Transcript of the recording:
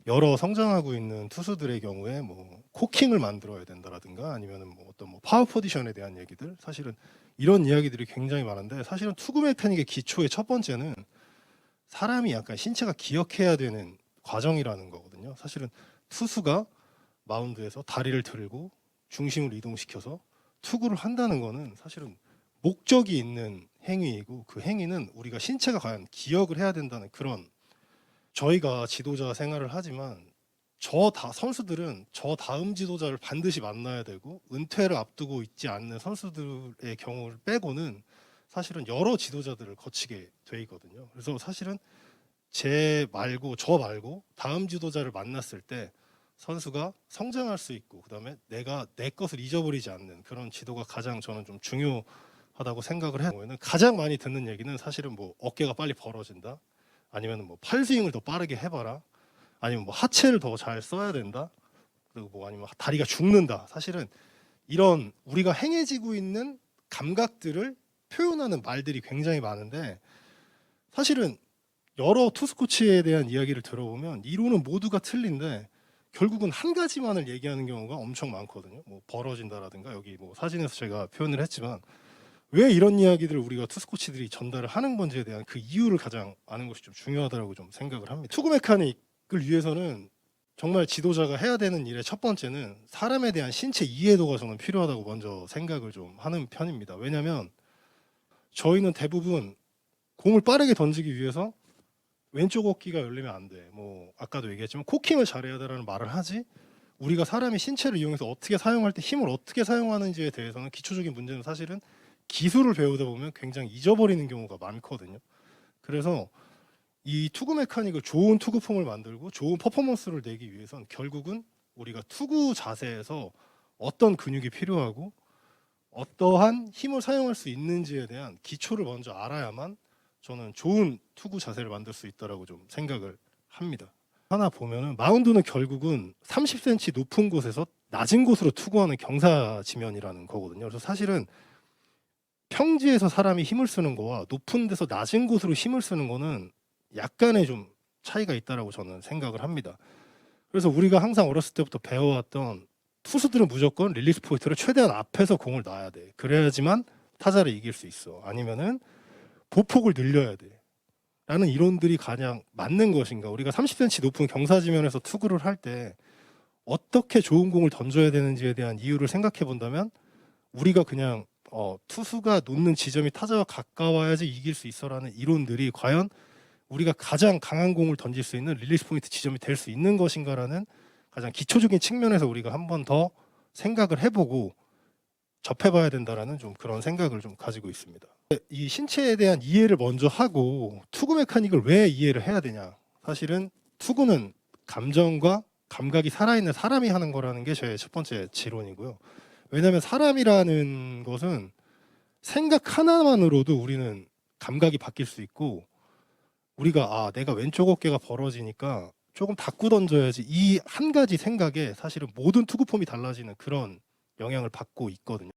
여러 성장하고 있는 투수들의 경우에 뭐 코킹을 만들어야 된다라든가 아니면은 뭐 어떤 뭐 파워 포지션에 대한 얘기들, 사실은 이런 이야기들이 굉장히 많은데, 사실은 투구 메카닉의 기초의 첫 번째는 사람이 약간 신체가 기억해야 되는 과정이라는 거거든요. 사실은 투수가 마운드에서 다리를 들고 중심을 이동시켜서 투구를 한다는 거는 사실은 목적이 있는 행위이고, 그 행위는 우리가 신체가 과연 기억을 해야 된다는 그런, 저희가 지도자 생활을 하지만 선수들은 저 다음 지도자를 반드시 만나야 되고, 은퇴를 앞두고 있지 않는 선수들의 경우를 빼고는 사실은 여러 지도자들을 거치게 돼 있거든요. 그래서 사실은 저 말고 다음 지도자를 만났을 때 선수가 성장할 수 있고, 그다음에 내가 내 것을 잊어버리지 않는 그런 지도가 가장 저는 좀 중요하다고 생각을 해요. 가장 많이 듣는 얘기는 사실은 뭐 어깨가 빨리 벌어진다, 아니면 뭐 팔스윙을 더 빠르게 해봐라, 아니면 뭐 하체를 더 잘 써야 된다, 그리고 뭐 아니면 다리가 죽는다. 사실은 이런 우리가 행해지고 있는 감각들을 표현하는 말들이 굉장히 많은데, 사실은 여러 투수 코치에 대한 이야기를 들어보면 이론은 모두가 틀린데 결국은 한 가지만을 얘기하는 경우가 엄청 많거든요. 뭐 벌어진다라든가, 여기 뭐 사진에서 제가 표현을 했지만 왜 이런 이야기들을 우리가 투수 코치들이 전달을 하는 건지에 대한 그 이유를 가장 아는 것이 좀 중요하다고 좀 생각을 합니다. 투구 메카닉을 위해서는 정말 지도자가 해야 되는 일의 첫 번째는 사람에 대한 신체 이해도가 저는 필요하다고 먼저 생각을 좀 하는 편입니다. 왜냐하면 저희는 대부분 공을 빠르게 던지기 위해서 왼쪽 어깨가 열리면 안 돼, 뭐 아까도 얘기했지만 코킹을 잘해야 되라는 말을 하지, 우리가 사람이 신체를 이용해서 어떻게 사용할 때 힘을 어떻게 사용하는지에 대해서는 기초적인 문제는 사실은 기술을 배우다 보면 굉장히 잊어버리는 경우가 많거든요. 그래서 이 투구 메카닉을, 좋은 투구 폼을 만들고 좋은 퍼포먼스를 내기 위해선 결국은 우리가 투구 자세에서 어떤 근육이 필요하고 어떠한 힘을 사용할 수 있는지에 대한 기초를 먼저 알아야만 저는 좋은 투구 자세를 만들 수 있다라고 좀 생각을 합니다. 하나 보면은 마운드는 결국은 30cm 높은 곳에서 낮은 곳으로 투구하는 경사지면이라는 거거든요. 그래서 사실은 평지에서 사람이 힘을 쓰는 거와 높은 데서 낮은 곳으로 힘을 쓰는 거는 약간의 좀 차이가 있다라고 저는 생각을 합니다. 그래서 우리가 항상 어렸을 때부터 배워왔던, 투수들은 무조건 릴리스 포인트를 최대한 앞에서 공을 놔야 돼, 그래야지만 타자를 이길 수 있어, 아니면은 보폭을 늘려야 돼 라는 이론들이 가장 맞는 것인가, 우리가 30cm 높은 경사지면에서 투구를 할 때 어떻게 좋은 공을 던져야 되는지에 대한 이유를 생각해 본다면, 우리가 그냥 투수가 놓는 지점이 타자와 가까워야지 이길 수 있어라는 이론들이 과연 우리가 가장 강한 공을 던질 수 있는 릴리스 포인트 지점이 될 수 있는 것인가라는 가장 기초적인 측면에서 우리가 한 번 더 생각을 해보고 접해봐야 된다라는 좀 그런 생각을 좀 가지고 있습니다. 이 신체에 대한 이해를 먼저 하고 투구 메카닉을 왜 이해를 해야 되냐, 사실은 투구는 감정과 감각이 살아있는 사람이 하는 거라는 게 제 첫 번째 지론이고요. 왜냐하면 사람이라는 것은 생각 하나만으로도 우리는 감각이 바뀔 수 있고, 우리가 내가 왼쪽 어깨가 벌어지니까 조금 닫고 던져야지, 이 한 가지 생각에 사실은 모든 투구 폼이 달라지는 그런 영향을 받고 있거든요.